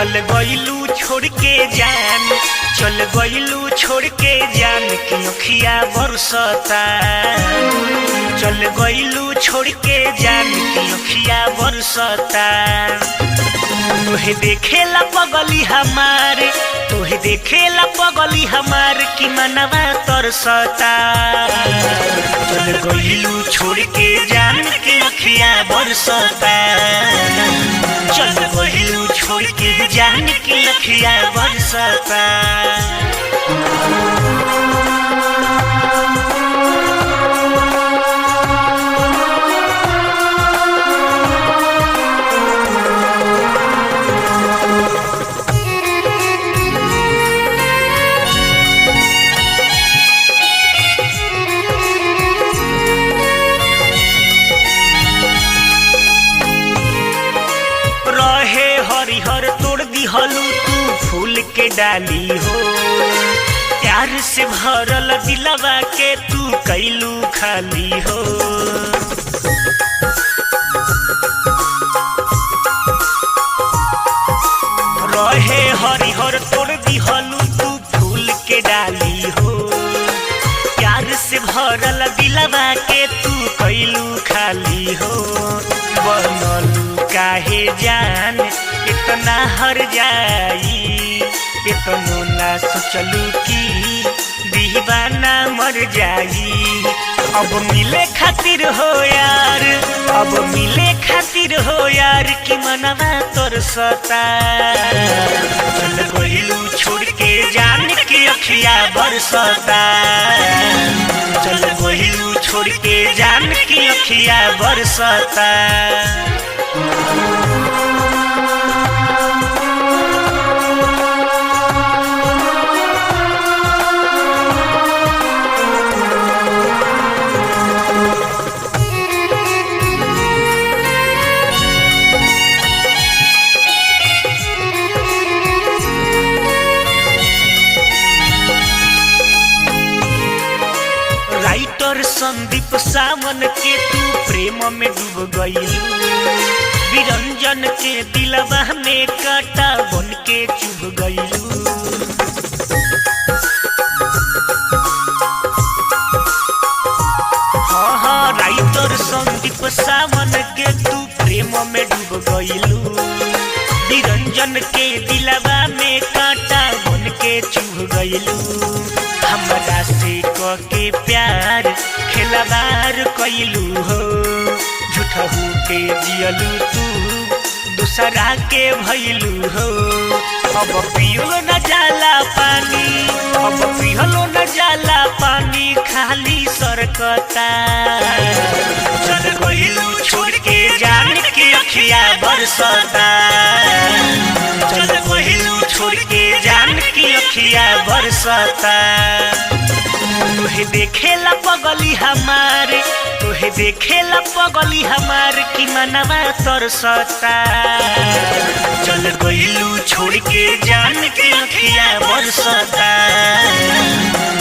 चल गइलू छोड़ के जान, चल गइलू छोड़ के जान की अखिया बरसता। चल गइलू छोड़ के जान की अखिया बरसता। तोहे देखेला पगली हमार, तोहे देखेला पगली हमार की मनवा तरसता। चल गइलू छोड़ के जान की अखिया बरसता। चल गइलू छोड़ के जान की अखिया बरसता। हरिहर तोड़ दिहलू तू फूल के डाली हो। प्यार से भरल दिलवा के तू कैलू खाली हो। रहे हरिहर तोड़ दिहलू तू फूल के डाली हो। प्यार से भरल दिलवा के तू कैलू खाली हो। बनलू काहे जान इतना हर जाई, इतनो ना सोचलू की दीवाना मर जाई। अब मिले खातिर हो यार, अब मिले खातिर हो यार कि मनवा तरसता। चल गइलू छोड़ के जान की अखिया बरसता। चल गइलू छोड़ के जान की अखिया बरसता। राइटर संदीप सावन के तू प्रेम में डूब गइलू। विरंजन के दिलवा में कांटा बन के चुभ गइलू। हाँ राइटर संदीप सावन के तू प्रेम में डूब गइलू। विरंजन के दिलवा में कांटा बन के चुभ गइलू। हमरा से के प्यार खिलवाड़ कैलू हो। झूठहू के जियलू तू दूसरा के भइलू हो। अब पियो न जाला पानी, अब पिहलो न जाला पानी खाली सरकता। चल गइलू छोड़ के जान की अखिया बरसता। चल गइलू छोड़ के जान की अखिया बरसता। तोहे देखेला पगली हमार, तोहे देखेला पगली हमार की मनवा तरसता। चल गइलू छोड़ के जान की अखिया बरसता।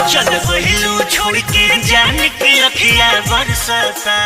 चल गइलू छोड़ के जान की अखिया बरसता।